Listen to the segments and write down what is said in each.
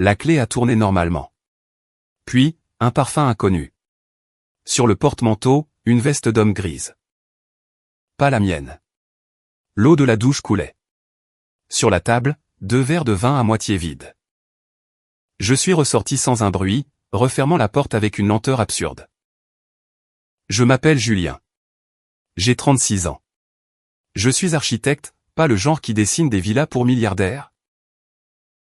La clé a tourné normalement. Puis, un parfum inconnu. Sur le porte-manteau, une veste d'homme grise. Pas la mienne. L'eau de la douche coulait. Sur la table, 2 verres de vin à moitié vides. Je suis ressorti sans un bruit, refermant la porte avec une lenteur absurde. Je m'appelle Julien. J'ai 36 ans. Je suis architecte, pas le genre qui dessine des villas pour milliardaires.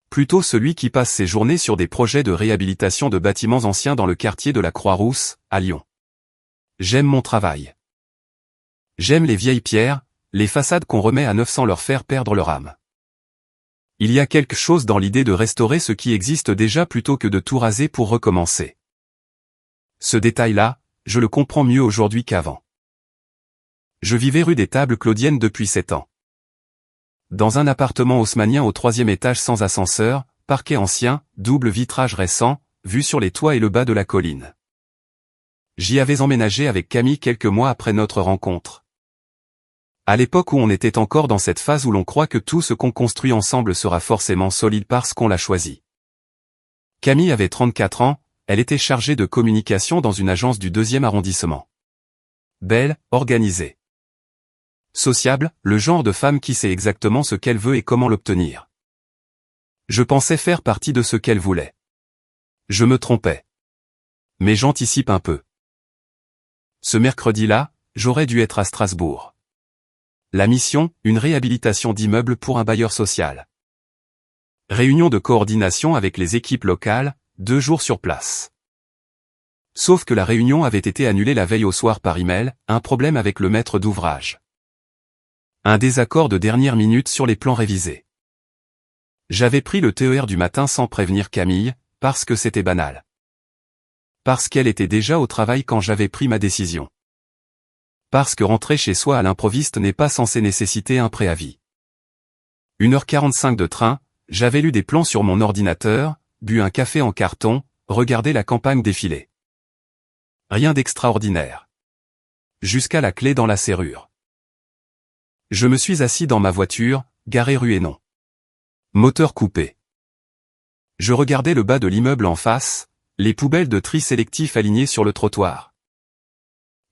Plutôt celui qui passe ses journées sur des projets de réhabilitation de bâtiments anciens dans le quartier de la Croix-Rousse, à Lyon. J'aime mon travail. J'aime les vieilles pierres, les façades qu'on remet à neuf sans leur faire perdre leur âme. Il y a quelque chose dans l'idée de restaurer ce qui existe déjà plutôt que de tout raser pour recommencer. Ce détail-là, je le comprends mieux aujourd'hui qu'avant. Je vivais rue des Tables Claudiennes depuis 7 ans. Dans un appartement haussmannien au 3e étage sans ascenseur, parquet ancien, double vitrage récent, vue sur les toits et le bas de la colline. J'y avais emménagé avec Camille quelques mois après notre rencontre. À l'époque où on était encore dans cette phase où l'on croit que tout ce qu'on construit ensemble sera forcément solide parce qu'on l'a choisi. Camille avait 34 ans, elle était chargée de communication dans une agence du 2e arrondissement. Belle, organisée. Sociable, le genre de femme qui sait exactement ce qu'elle veut et comment l'obtenir. Je pensais faire partie de ce qu'elle voulait. Je me trompais. Mais j'anticipe un peu. Ce mercredi-là, j'aurais dû être à Strasbourg. La mission, une réhabilitation d'immeubles pour un bailleur social. Réunion de coordination avec les équipes locales, 2 jours sur place. Sauf que la réunion avait été annulée la veille au soir par email, un problème avec le maître d'ouvrage. Un désaccord de dernière minute sur les plans révisés. J'avais pris le TER du matin sans prévenir Camille, parce que c'était banal. Parce qu'elle était déjà au travail quand j'avais pris ma décision. Parce que rentrer chez soi à l'improviste n'est pas censé nécessiter un préavis. 1h45 de train, j'avais lu des plans sur mon ordinateur, bu un café en carton, regardé la campagne défiler. Rien d'extraordinaire. Jusqu'à la clé dans la serrure. Je me suis assis dans ma voiture, garée rue Hénon. Moteur coupé. Je regardais le bas de l'immeuble en face, les poubelles de tri sélectif alignées sur le trottoir.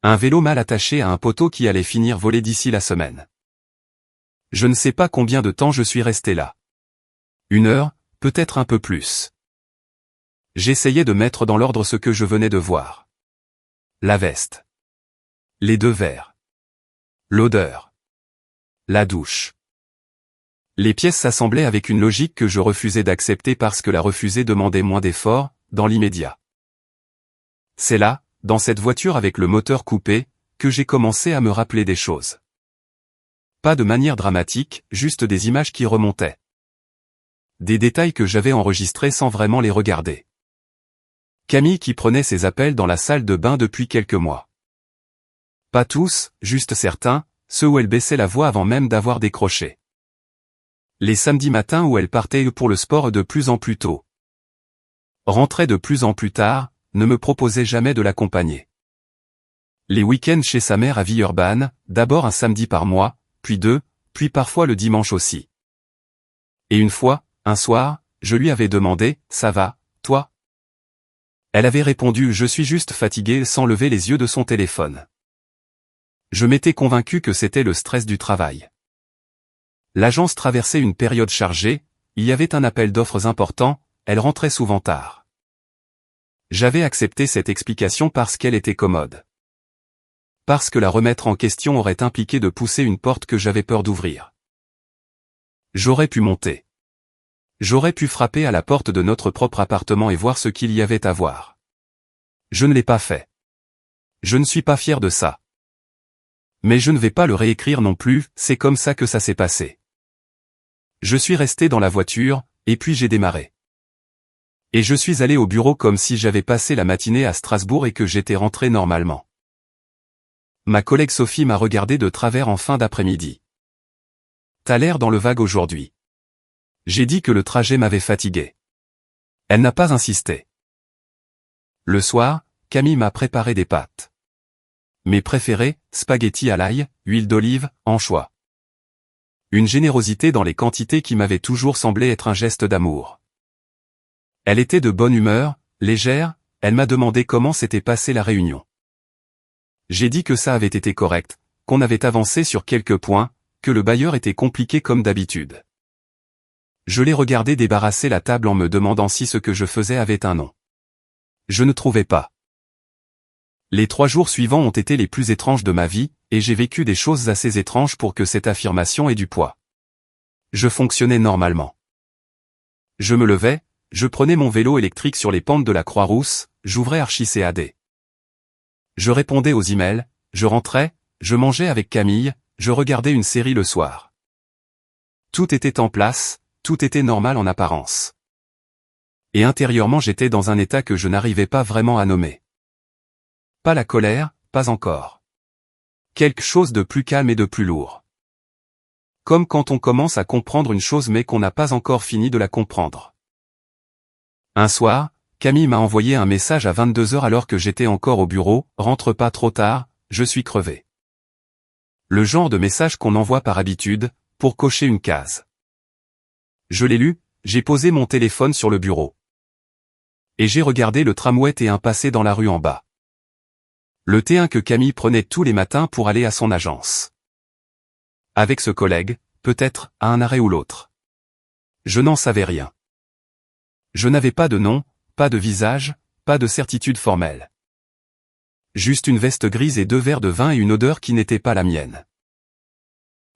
Un vélo mal attaché à un poteau qui allait finir volé d'ici la semaine. Je ne sais pas combien de temps je suis resté là. 1 heure, peut-être un peu plus. J'essayais de mettre dans l'ordre ce que je venais de voir. La veste. Les 2 verres. L'odeur. La douche. Les pièces s'assemblaient avec une logique que je refusais d'accepter parce que la refuser demandait moins d'efforts, dans l'immédiat. C'est là, dans cette voiture avec le moteur coupé, que j'ai commencé à me rappeler des choses. Pas de manière dramatique, juste des images qui remontaient. Des détails que j'avais enregistrés sans vraiment les regarder. Camille qui prenait ses appels dans la salle de bain depuis quelques mois. Pas tous, juste certains, ceux où elle baissait la voix avant même d'avoir décroché. Les samedis matins où elle partait pour le sport de plus en plus tôt. Rentrait de plus en plus tard, ne me proposait jamais de l'accompagner. Les week-ends chez sa mère à Villeurbanne, d'abord un samedi par mois, puis 2, puis parfois le dimanche aussi. Et une fois, un soir, je lui avais demandé, « Ça va, toi ?» Elle avait répondu « Je suis juste fatiguée » sans lever les yeux de son téléphone. Je m'étais convaincu que c'était le stress du travail. L'agence traversait une période chargée, il y avait un appel d'offres important, elle rentrait souvent tard. J'avais accepté cette explication parce qu'elle était commode. Parce que la remettre en question aurait impliqué de pousser une porte que j'avais peur d'ouvrir. J'aurais pu monter. J'aurais pu frapper à la porte de notre propre appartement et voir ce qu'il y avait à voir. Je ne l'ai pas fait. Je ne suis pas fier de ça. Mais je ne vais pas le réécrire non plus, c'est comme ça que ça s'est passé. Je suis resté dans la voiture, et puis j'ai démarré. Et je suis allé au bureau comme si j'avais passé la matinée à Strasbourg et que j'étais rentré normalement. Ma collègue Sophie m'a regardé de travers en fin d'après-midi. T'as l'air dans le vague aujourd'hui. J'ai dit que le trajet m'avait fatigué. Elle n'a pas insisté. Le soir, Camille m'a préparé des pâtes. Mes préférés, spaghettis à l'ail, huile d'olive, anchois. Une générosité dans les quantités qui m'avait toujours semblé être un geste d'amour. Elle était de bonne humeur, légère, elle m'a demandé comment s'était passée la réunion. J'ai dit que ça avait été correct, qu'on avait avancé sur quelques points, que le bailleur était compliqué comme d'habitude. Je l'ai regardé débarrasser la table en me demandant si ce que je faisais avait un nom. Je ne trouvais pas. Les 3 jours suivants ont été les plus étranges de ma vie, et j'ai vécu des choses assez étranges pour que cette affirmation ait du poids. Je fonctionnais normalement. Je me levais, je prenais mon vélo électrique sur les pentes de la Croix-Rousse, j'ouvrais Archicad. Je répondais aux emails, je rentrais, je mangeais avec Camille, je regardais une série le soir. Tout était en place, tout était normal en apparence. Et intérieurement j'étais dans un état que je n'arrivais pas vraiment à nommer. Pas la colère, pas encore. Quelque chose de plus calme et de plus lourd. Comme quand on commence à comprendre une chose mais qu'on n'a pas encore fini de la comprendre. Un soir, Camille m'a envoyé un message à 22h alors que j'étais encore au bureau, « Rentre pas trop tard, je suis crevé ». Le genre de message qu'on envoie par habitude, pour cocher une case. Je l'ai lu, j'ai posé mon téléphone sur le bureau. Et j'ai regardé le tramway T1 passer dans la rue en bas. Le T1 que Camille prenait tous les matins pour aller à son agence. Avec ce collègue, peut-être, à un arrêt ou l'autre. Je n'en savais rien. Je n'avais pas de nom, pas de visage, pas de certitude formelle. Juste une veste grise et 2 verres de vin et une odeur qui n'était pas la mienne.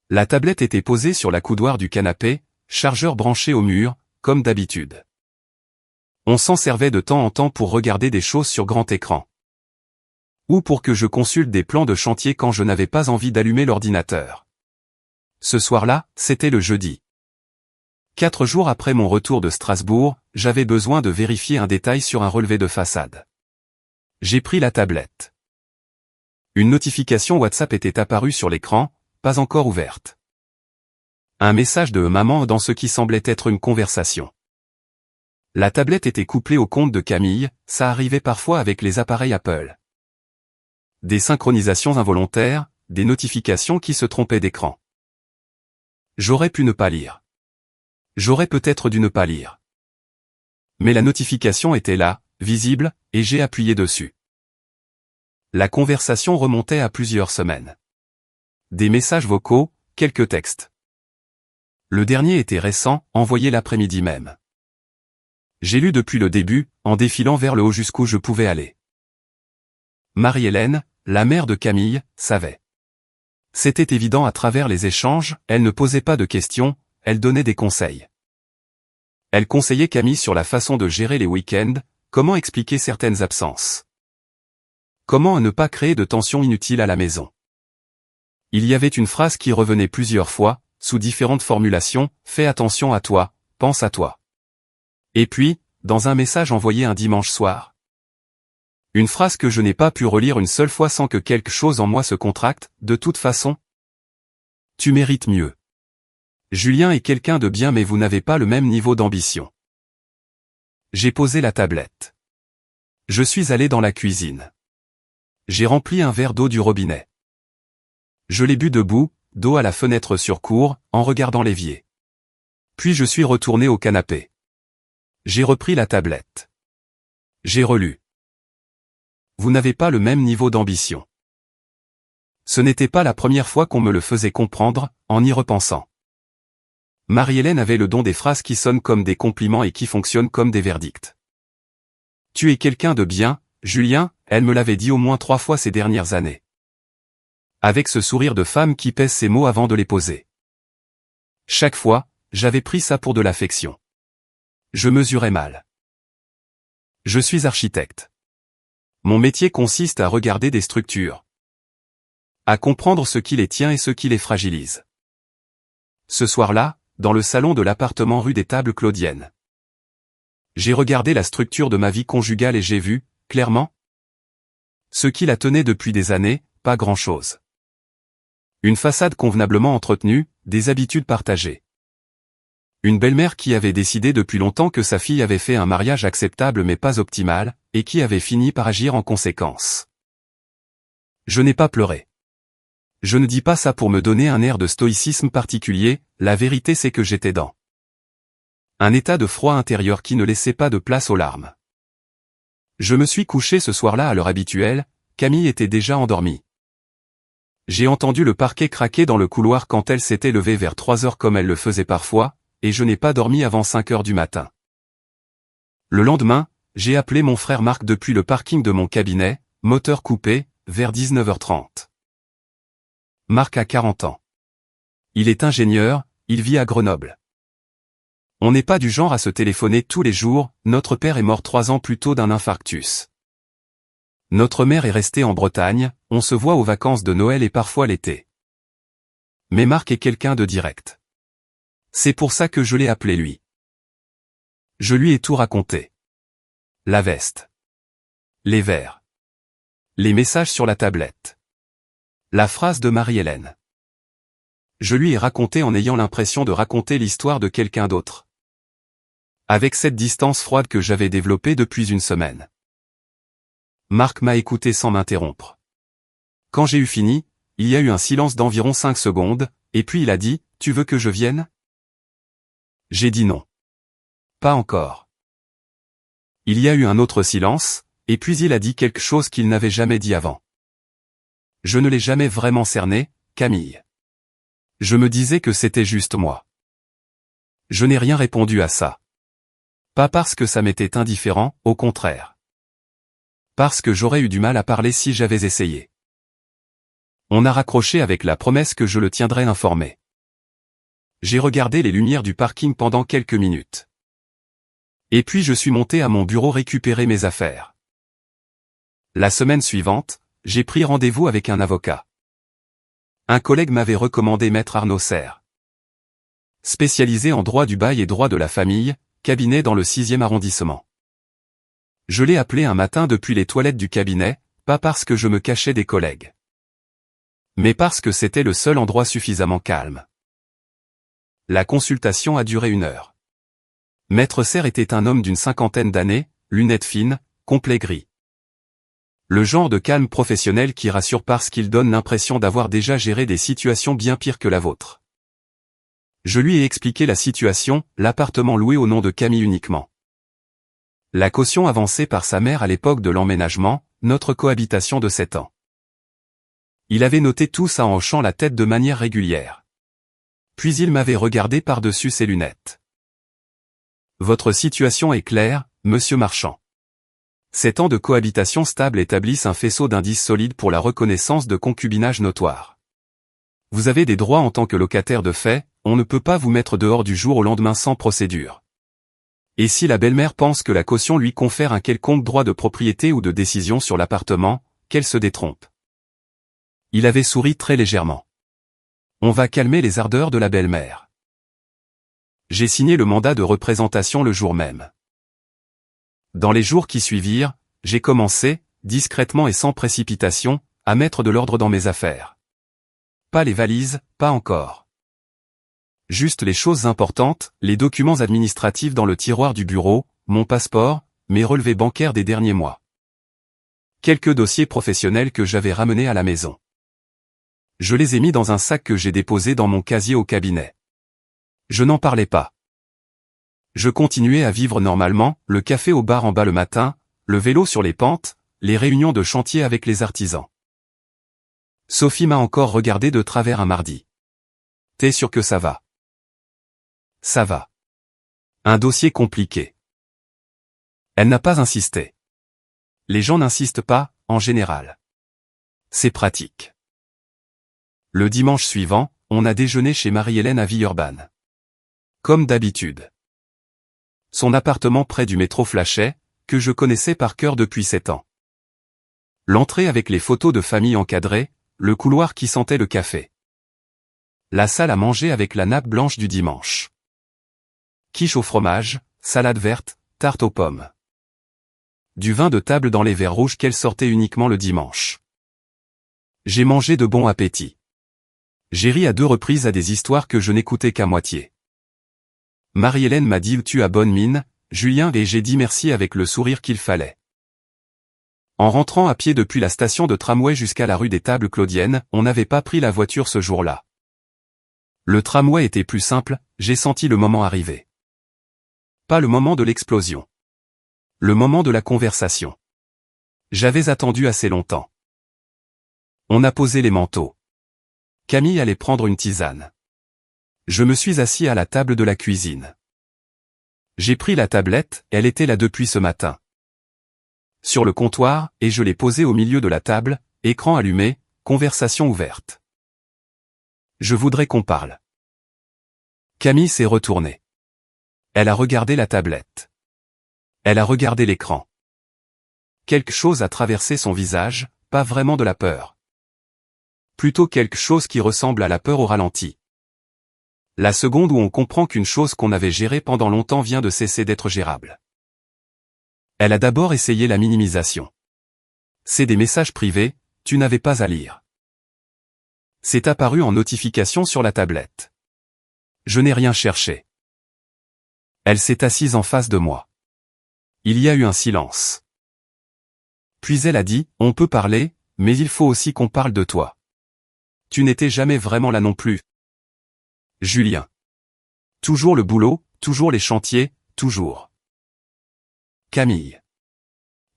La tablette était posée sur la coudoir du canapé, chargeur branché au mur, comme d'habitude. On s'en servait de temps en temps pour regarder des choses sur grand écran. Ou pour que je consulte des plans de chantier quand je n'avais pas envie d'allumer l'ordinateur. Ce soir-là, c'était le jeudi. 4 jours après mon retour de Strasbourg, j'avais besoin de vérifier un détail sur un relevé de façade. J'ai pris la tablette. Une notification WhatsApp était apparue sur l'écran, pas encore ouverte. Un message de maman dans ce qui semblait être une conversation. La tablette était couplée au compte de Camille, ça arrivait parfois avec les appareils Apple. Des synchronisations involontaires, des notifications qui se trompaient d'écran. J'aurais pu ne pas lire. J'aurais peut-être dû ne pas lire. Mais la notification était là, visible, et j'ai appuyé dessus. La conversation remontait à plusieurs semaines. Des messages vocaux, quelques textes. Le dernier était récent, envoyé l'après-midi même. J'ai lu depuis le début, en défilant vers le haut jusqu'où je pouvais aller. Marie-Hélène, la mère de Camille, savait. C'était évident à travers les échanges, elle ne posait pas de questions, elle donnait des conseils. Elle conseillait Camille sur la façon de gérer les week-ends, comment expliquer certaines absences. Comment ne pas créer de tension inutile à la maison. Il y avait une phrase qui revenait plusieurs fois, sous différentes formulations, « Fais attention à toi, pense à toi ». Et puis, dans un message envoyé un dimanche soir. Une phrase que je n'ai pas pu relire une seule fois sans que quelque chose en moi se contracte, de toute façon. Tu mérites mieux. Julien est quelqu'un de bien mais vous n'avez pas le même niveau d'ambition. J'ai posé la tablette. Je suis allé dans la cuisine. J'ai rempli un verre d'eau du robinet. Je l'ai bu debout, dos à la fenêtre sur cour, en regardant l'évier. Puis je suis retourné au canapé. J'ai repris la tablette. J'ai relu. Vous n'avez pas le même niveau d'ambition. Ce n'était pas la première fois qu'on me le faisait comprendre, en y repensant. Marie-Hélène avait le don des phrases qui sonnent comme des compliments et qui fonctionnent comme des verdicts. Tu es quelqu'un de bien, Julien, elle me l'avait dit au moins 3 fois ces dernières années. Avec ce sourire de femme qui pèse ses mots avant de les poser. Chaque fois, j'avais pris ça pour de l'affection. Je mesurais mal. Je suis architecte. Mon métier consiste à regarder des structures. À comprendre ce qui les tient et ce qui les fragilise. Ce soir-là, dans le salon de l'appartement rue des Tables Claudiennes. J'ai regardé la structure de ma vie conjugale et j'ai vu, clairement, ce qui la tenait depuis des années, pas grand-chose. Une façade convenablement entretenue, des habitudes partagées. Une belle-mère qui avait décidé depuis longtemps que sa fille avait fait un mariage acceptable mais pas optimal, et qui avait fini par agir en conséquence. Je n'ai pas pleuré. Je ne dis pas ça pour me donner un air de stoïcisme particulier, la vérité c'est que j'étais dans Un état de froid intérieur qui ne laissait pas de place aux larmes. Je me suis couché ce soir-là à l'heure habituelle, Camille était déjà endormie. J'ai entendu le parquet craquer dans le couloir quand elle s'était levée vers 3 heures comme elle le faisait parfois, et je n'ai pas dormi avant 5 heures du matin. Le lendemain, j'ai appelé mon frère Marc depuis le parking de mon cabinet, moteur coupé, vers 19h30. Marc a 40 ans. Il est ingénieur, il vit à Grenoble. On n'est pas du genre à se téléphoner tous les jours, notre père est mort 3 ans plus tôt d'un infarctus. Notre mère est restée en Bretagne, on se voit aux vacances de Noël et parfois l'été. Mais Marc est quelqu'un de direct. C'est pour ça que je l'ai appelé lui. Je lui ai tout raconté. La veste. Les verres. Les messages sur la tablette. La phrase de Marie-Hélène. Je lui ai raconté en ayant l'impression de raconter l'histoire de quelqu'un d'autre. Avec cette distance froide que j'avais développée depuis une semaine. Marc m'a écouté sans m'interrompre. Quand j'ai eu fini, il y a eu un silence d'environ 5 secondes, et puis il a dit, « Tu veux que je vienne ?» J'ai dit non. Pas encore. Il y a eu un autre silence, et puis il a dit quelque chose qu'il n'avait jamais dit avant. Je ne l'ai jamais vraiment cerné, Camille. Je me disais que c'était juste moi. Je n'ai rien répondu à ça. Pas parce que ça m'était indifférent, au contraire. Parce que j'aurais eu du mal à parler si j'avais essayé. On a raccroché avec la promesse que je le tiendrais informé. J'ai regardé les lumières du parking pendant quelques minutes. Et puis je suis monté à mon bureau récupérer mes affaires. La semaine suivante, j'ai pris rendez-vous avec un avocat. Un collègue m'avait recommandé Maître Arnaud Serre. Spécialisé en droit du bail et droit de la famille, cabinet dans le 6e arrondissement. Je l'ai appelé un matin depuis les toilettes du cabinet, pas parce que je me cachais des collègues. Mais parce que c'était le seul endroit suffisamment calme. La consultation a duré 1 heure. Maître Serre était un homme d'une 50aine d'années, lunettes fines, complet gris. Le genre de calme professionnel qui rassure parce qu'il donne l'impression d'avoir déjà géré des situations bien pires que la vôtre. Je lui ai expliqué la situation, l'appartement loué au nom de Camille uniquement. La caution avancée par sa mère à l'époque de l'emménagement, notre cohabitation de 7 ans. Il avait noté tout ça en hochant la tête de manière régulière. Puis il m'avait regardé par-dessus ses lunettes. Votre situation est claire, monsieur Marchand. 7 ans de cohabitation stable établissent un faisceau d'indices solides pour la reconnaissance de concubinage notoire. Vous avez des droits en tant que locataire de fait, on ne peut pas vous mettre dehors du jour au lendemain sans procédure. Et si la belle-mère pense que la caution lui confère un quelconque droit de propriété ou de décision sur l'appartement, qu'elle se détrompe. Il avait souri très légèrement. On va calmer les ardeurs de la belle-mère. J'ai signé le mandat de représentation le jour même. Dans les jours qui suivirent, j'ai commencé, discrètement et sans précipitation, à mettre de l'ordre dans mes affaires. Pas les valises, pas encore. Juste les choses importantes, les documents administratifs dans le tiroir du bureau, mon passeport, mes relevés bancaires des derniers mois. Quelques dossiers professionnels que j'avais ramenés à la maison. Je les ai mis dans un sac que j'ai déposé dans mon casier au cabinet. Je n'en parlais pas. Je continuais à vivre normalement, le café au bar en bas le matin, le vélo sur les pentes, les réunions de chantier avec les artisans. Sophie m'a encore regardé de travers un mardi. T'es sûr que ça va? Ça va. Un dossier compliqué. Elle n'a pas insisté. Les gens n'insistent pas, en général. C'est pratique. Le dimanche suivant, on a déjeuné chez Marie-Hélène à Villeurbanne. Comme d'habitude. Son appartement près du métro flashait, que je connaissais par cœur depuis 7 ans. L'entrée avec les photos de famille encadrées, le couloir qui sentait le café. La salle à manger avec la nappe blanche du dimanche. Quiche au fromage, salade verte, tarte aux pommes. Du vin de table dans les verres rouges qu'elle sortait uniquement le dimanche. J'ai mangé de bon appétit. J'ai ri à 2 reprises à des histoires que je n'écoutais qu'à moitié. Marie-Hélène m'a dit « Tu as bonne mine, Julien » et j'ai dit merci avec le sourire qu'il fallait. En rentrant à pied depuis la station de tramway jusqu'à la rue des Tables Claudiennes, on n'avait pas pris la voiture ce jour-là. Le tramway était plus simple, j'ai senti le moment arriver. Pas le moment de l'explosion. Le moment de la conversation. J'avais attendu assez longtemps. On a posé les manteaux. Camille allait prendre une tisane. Je me suis assis à la table de la cuisine. J'ai pris la tablette, elle était là depuis ce matin. Sur le comptoir, et je l'ai posée au milieu de la table, écran allumé, conversation ouverte. Je voudrais qu'on parle. Camille s'est retournée. Elle a regardé la tablette. Elle a regardé l'écran. Quelque chose a traversé son visage, pas vraiment de la peur. Plutôt quelque chose qui ressemble à la peur au ralenti. La seconde où on comprend qu'une chose qu'on avait gérée pendant longtemps vient de cesser d'être gérable. Elle a d'abord essayé la minimisation. C'est des messages privés, tu n'avais pas à lire. C'est apparu en notification sur la tablette. Je n'ai rien cherché. Elle s'est assise en face de moi. Il y a eu un silence. Puis elle a dit, on peut parler, mais il faut aussi qu'on parle de toi. Tu n'étais jamais vraiment là non plus. Julien. Toujours le boulot, toujours les chantiers, toujours. Camille.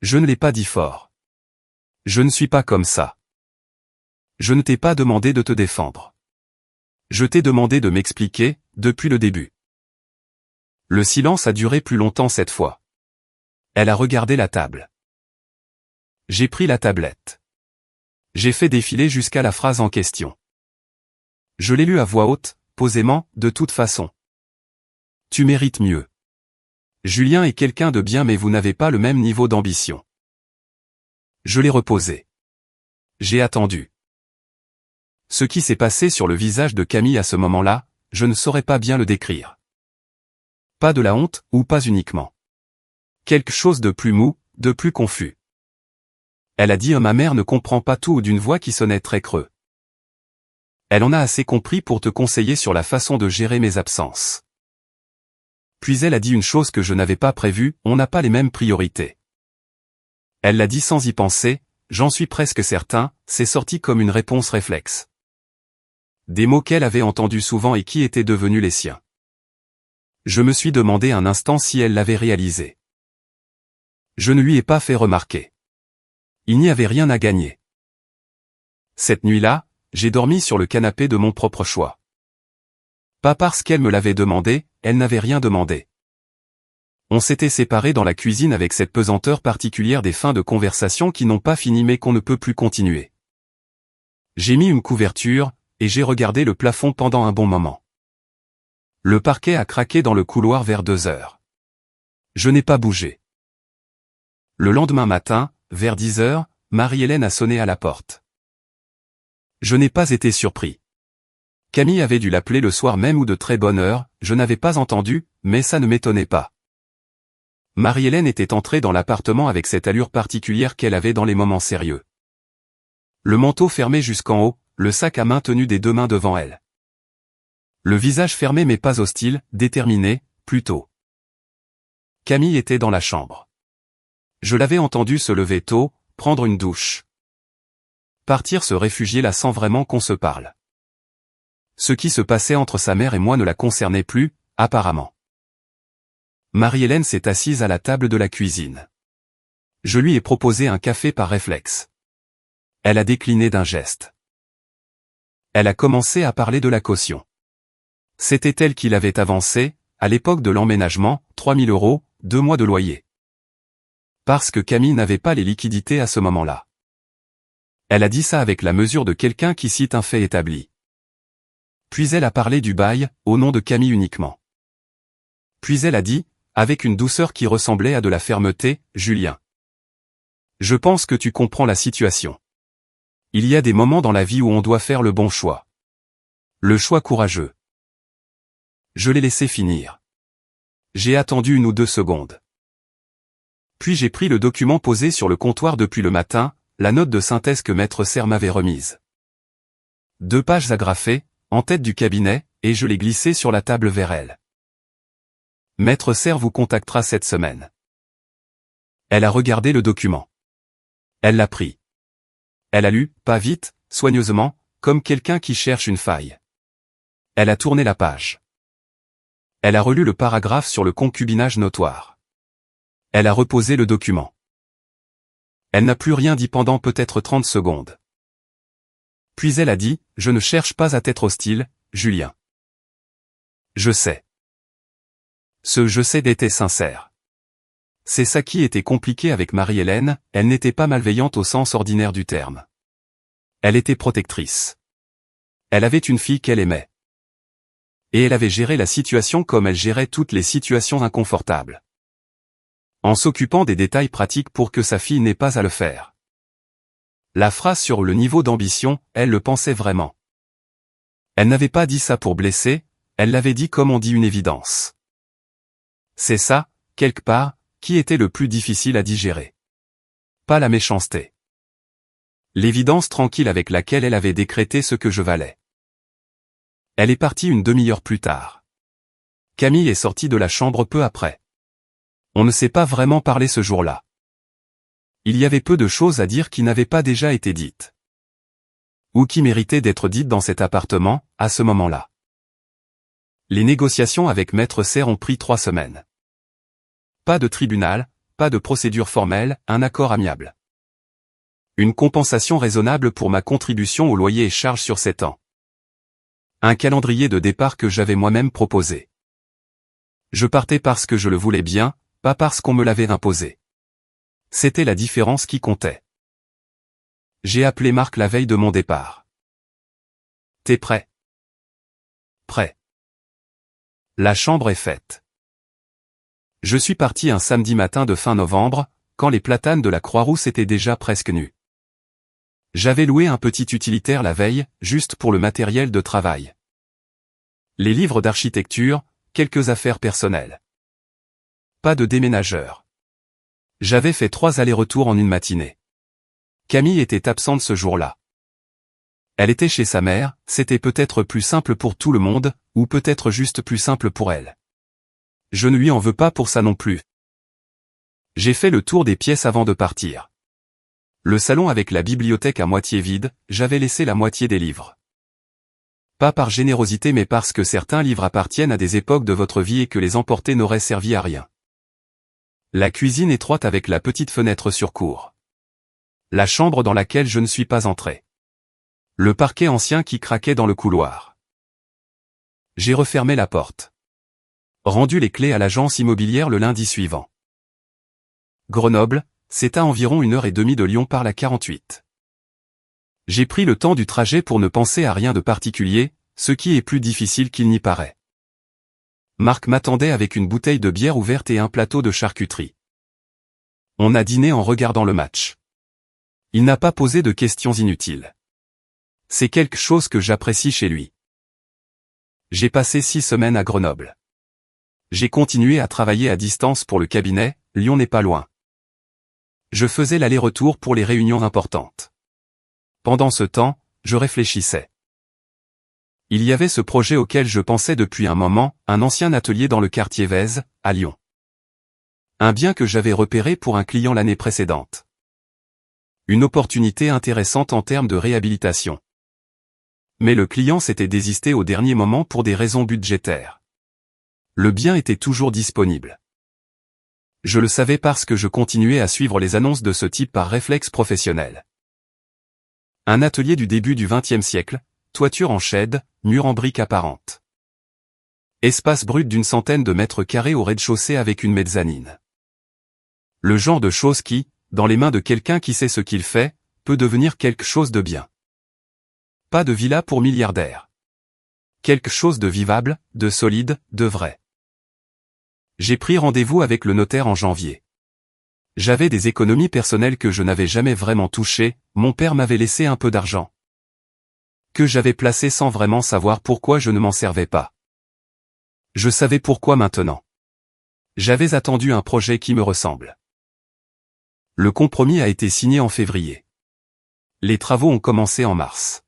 Je ne l'ai pas dit fort. Je ne suis pas comme ça. Je ne t'ai pas demandé de te défendre. Je t'ai demandé de m'expliquer, depuis le début. Le silence a duré plus longtemps cette fois. Elle a regardé la table. J'ai pris la tablette. J'ai fait défiler jusqu'à la phrase en question. Je l'ai lue à voix haute, posément, de toute façon. Tu mérites mieux. Julien est quelqu'un de bien mais vous n'avez pas le même niveau d'ambition. Je l'ai reposé. J'ai attendu. Ce qui s'est passé sur le visage de Camille à ce moment-là, je ne saurais pas bien le décrire. Pas de la honte, ou pas uniquement. Quelque chose de plus mou, de plus confus. Elle a dit ma mère ne comprend pas tout d'une voix qui sonnait très creux. Elle en a assez compris pour te conseiller sur la façon de gérer mes absences. Puis elle a dit une chose que je n'avais pas prévue, on n'a pas les mêmes priorités. Elle l'a dit sans y penser, j'en suis presque certain, c'est sorti comme une réponse réflexe. Des mots qu'elle avait entendus souvent et qui étaient devenus les siens. Je me suis demandé un instant si elle l'avait réalisé. Je ne lui ai pas fait remarquer. Il n'y avait rien à gagner. Cette nuit-là, j'ai dormi sur le canapé de mon propre choix. Pas parce qu'elle me l'avait demandé, elle n'avait rien demandé. On s'était séparés dans la cuisine avec cette pesanteur particulière des fins de conversation qui n'ont pas fini mais qu'on ne peut plus continuer. J'ai mis une couverture, et j'ai regardé le plafond pendant un bon moment. Le parquet a craqué dans le couloir vers 2 heures. Je n'ai pas bougé. Le lendemain matin, vers 10 heures, Marie-Hélène a sonné à la porte. Je n'ai pas été surpris. Camille avait dû l'appeler le soir même ou de très bonne heure, je n'avais pas entendu, mais ça ne m'étonnait pas. Marie-Hélène était entrée dans l'appartement avec cette allure particulière qu'elle avait dans les moments sérieux. Le manteau fermé jusqu'en haut, le sac à main tenu des 2 mains devant elle. Le visage fermé mais pas hostile, déterminé, plutôt. Camille était dans la chambre. Je l'avais entendue se lever tôt, prendre une douche. Partir se réfugier là sans vraiment qu'on se parle. Ce qui se passait entre sa mère et moi ne la concernait plus, apparemment. Marie-Hélène s'est assise à la table de la cuisine. Je lui ai proposé un café par réflexe. Elle a décliné d'un geste. Elle a commencé à parler de la caution. C'était elle qui l'avait avancée, à l'époque de l'emménagement, 3 000 €, 2 mois de loyer. Parce que Camille n'avait pas les liquidités à ce moment-là. Elle a dit ça avec la mesure de quelqu'un qui cite un fait établi. Puis elle a parlé du bail, au nom de Camille uniquement. Puis elle a dit, avec une douceur qui ressemblait à de la fermeté, Julien. Je pense que tu comprends la situation. Il y a des moments dans la vie où on doit faire le bon choix. Le choix courageux. Je l'ai laissé finir. J'ai attendu 1 ou 2 secondes. Puis j'ai pris le document posé sur le comptoir depuis le matin, la note de synthèse que Maître Serre m'avait remise. 2 pages agrafées, en tête du cabinet, et je l'ai glissé sur la table vers elle. Maître Serre vous contactera cette semaine. Elle a regardé le document. Elle l'a pris. Elle a lu, pas vite, soigneusement, comme quelqu'un qui cherche une faille. Elle a tourné la page. Elle a relu le paragraphe sur le concubinage notoire. Elle a reposé le document. Elle n'a plus rien dit pendant peut-être 30 secondes. Puis elle a dit, « Je ne cherche pas à t'être hostile, Julien. Je sais. » Ce « je sais » était sincère. C'est ça qui était compliqué avec Marie-Hélène, elle n'était pas malveillante au sens ordinaire du terme. Elle était protectrice. Elle avait une fille qu'elle aimait. Et elle avait géré la situation comme elle gérait toutes les situations inconfortables. En s'occupant des détails pratiques pour que sa fille n'ait pas à le faire. La phrase sur le niveau d'ambition, elle le pensait vraiment. Elle n'avait pas dit ça pour blesser, elle l'avait dit comme on dit une évidence. C'est ça, quelque part, qui était le plus difficile à digérer. Pas la méchanceté. L'évidence tranquille avec laquelle elle avait décrété ce que je valais. Elle est partie une demi-heure plus tard. Camille est sortie de la chambre peu après. On ne s'est pas vraiment parlé ce jour-là. Il y avait peu de choses à dire qui n'avaient pas déjà été dites. Ou qui méritaient d'être dites dans cet appartement, à ce moment-là. Les négociations avec Maître Serre ont pris 3 semaines. Pas de tribunal, pas de procédure formelle, un accord amiable. Une compensation raisonnable pour ma contribution au loyer et charges sur 7 ans. Un calendrier de départ que j'avais moi-même proposé. Je partais parce que je le voulais bien, pas parce qu'on me l'avait imposé. C'était la différence qui comptait. J'ai appelé Marc la veille de mon départ. T'es prêt? Prêt. La chambre est faite. Je suis parti un samedi matin de fin novembre, quand les platanes de la Croix-Rousse étaient déjà presque nus. J'avais loué un petit utilitaire la veille, juste pour le matériel de travail. Les livres d'architecture, quelques affaires personnelles. Pas de déménageur. J'avais fait 3 allers-retours en une matinée. Camille était absente ce jour-là. Elle était chez sa mère, c'était peut-être plus simple pour tout le monde, ou peut-être juste plus simple pour elle. Je ne lui en veux pas pour ça non plus. J'ai fait le tour des pièces avant de partir. Le salon avec la bibliothèque à moitié vide, j'avais laissé la moitié des livres. Pas par générosité mais parce que certains livres appartiennent à des époques de votre vie et que les emporter n'aurait servi à rien. La cuisine étroite avec la petite fenêtre sur cour. La chambre dans laquelle je ne suis pas entré. Le parquet ancien qui craquait dans le couloir. J'ai refermé la porte. Rendu les clés à l'agence immobilière le lundi suivant. Grenoble, c'est à environ 1h30 de Lyon par la 48. J'ai pris le temps du trajet pour ne penser à rien de particulier, ce qui est plus difficile qu'il n'y paraît. Marc m'attendait avec une bouteille de bière ouverte et un plateau de charcuterie. On a dîné en regardant le match. Il n'a pas posé de questions inutiles. C'est quelque chose que j'apprécie chez lui. J'ai passé 6 semaines à Grenoble. J'ai continué à travailler à distance pour le cabinet, Lyon n'est pas loin. Je faisais l'aller-retour pour les réunions importantes. Pendant ce temps, je réfléchissais. Il y avait ce projet auquel je pensais depuis un moment, un ancien atelier dans le quartier Vèze, à Lyon. Un bien que j'avais repéré pour un client l'année précédente. Une opportunité intéressante en termes de réhabilitation. Mais le client s'était désisté au dernier moment pour des raisons budgétaires. Le bien était toujours disponible. Je le savais parce que je continuais à suivre les annonces de ce type par réflexe professionnel. Un atelier du début du XXe siècle, toiture en chède, mur en briques apparentes. Espace brut d'une centaine de mètres carrés au rez-de-chaussée avec une mezzanine. Le genre de chose qui, dans les mains de quelqu'un qui sait ce qu'il fait, peut devenir quelque chose de bien. Pas de villa pour milliardaires. Quelque chose de vivable, de solide, de vrai. J'ai pris rendez-vous avec le notaire en janvier. J'avais des économies personnelles que je n'avais jamais vraiment touchées, mon père m'avait laissé un peu d'argent. Que j'avais placé sans vraiment savoir pourquoi je ne m'en servais pas. Je savais pourquoi maintenant. J'avais attendu un projet qui me ressemble. Le compromis a été signé en février. Les travaux ont commencé en mars.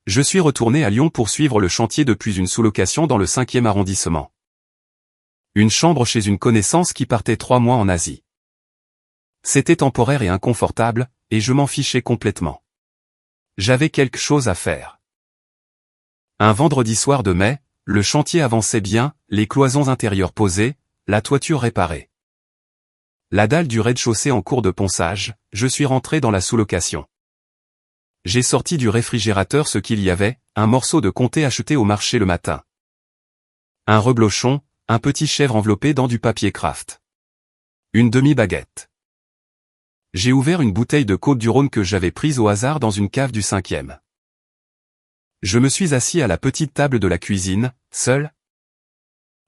Je suis retourné à Lyon pour suivre le chantier depuis une sous-location dans le 5e arrondissement. Une chambre chez une connaissance qui partait 3 mois en Asie. C'était temporaire et inconfortable, et je m'en fichais complètement. J'avais quelque chose à faire. Un vendredi soir de mai, Le chantier avançait bien, les cloisons intérieures posées, la toiture réparée. La dalle du rez-de-chaussée en cours de ponçage, je suis rentré dans la sous-location. J'ai sorti du réfrigérateur ce qu'il y avait, un morceau de comté acheté au marché le matin. Un reblochon, un petit chèvre enveloppé dans du papier Kraft. Une demi-baguette. J'ai ouvert une bouteille de Côtes-du-Rhône que j'avais prise au hasard dans une cave du 5e. Je me suis assis à la petite table de la cuisine, seul,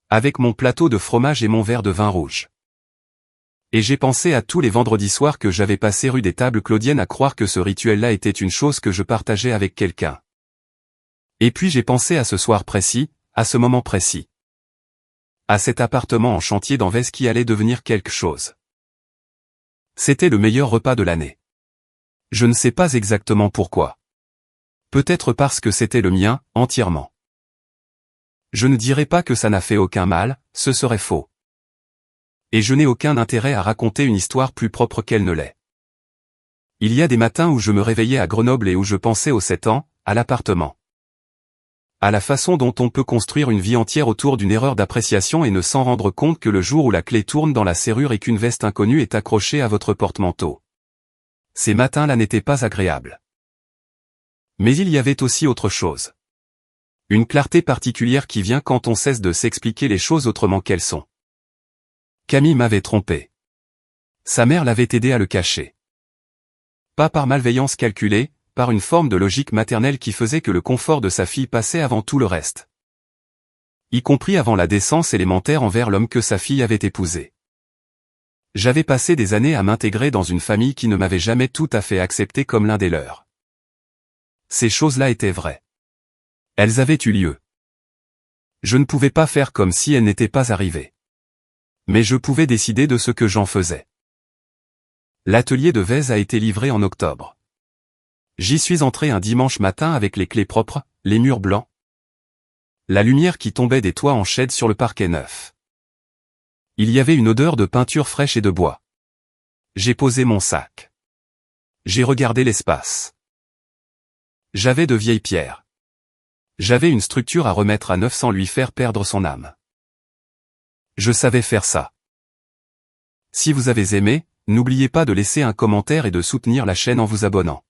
avec mon plateau de fromage et mon verre de vin rouge. Et j'ai pensé à tous les vendredis soirs que j'avais passé rue des Tables Claudiennes à croire que ce rituel-là était une chose que je partageais avec quelqu'un. Et puis j'ai pensé à ce soir précis, à ce moment précis. À cet appartement en chantier d'Anvers qui allait devenir quelque chose. C'était le meilleur repas de l'année. Je ne sais pas exactement pourquoi. Peut-être parce que c'était le mien, entièrement. Je ne dirais pas que ça n'a fait aucun mal, ce serait faux. Et je n'ai aucun intérêt à raconter une histoire plus propre qu'elle ne l'est. Il y a des matins où je me réveillais à Grenoble et où je pensais aux 7 ans, à l'appartement. À la façon dont on peut construire une vie entière autour d'une erreur d'appréciation et ne s'en rendre compte que le jour où la clé tourne dans la serrure et qu'une veste inconnue est accrochée à votre porte-manteau. Ces matins-là n'étaient pas agréables. Mais il y avait aussi autre chose. Une clarté particulière qui vient quand on cesse de s'expliquer les choses autrement qu'elles sont. Camille m'avait trompé. Sa mère l'avait aidé à le cacher. Pas par malveillance calculée, par une forme de logique maternelle qui faisait que le confort de sa fille passait avant tout le reste. Y compris avant la décence élémentaire envers l'homme que sa fille avait épousé. J'avais passé des années à m'intégrer dans une famille qui ne m'avait jamais tout à fait accepté comme l'un des leurs. Ces choses-là étaient vraies. Elles avaient eu lieu. Je ne pouvais pas faire comme si elles n'étaient pas arrivées. Mais je pouvais décider de ce que j'en faisais. L'atelier de Vez a été livré en octobre. J'y suis entré un dimanche matin avec les clés propres, les murs blancs. La lumière qui tombait des toits en chêne sur le parquet neuf. Il y avait une odeur de peinture fraîche et de bois. J'ai posé mon sac. J'ai regardé l'espace. J'avais de vieilles pierres. J'avais une structure à remettre à neuf sans lui faire perdre son âme. Je savais faire ça. Si vous avez aimé, n'oubliez pas de laisser un commentaire et de soutenir la chaîne en vous abonnant.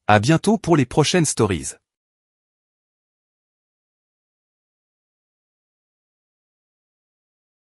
À bientôt pour les prochaines stories.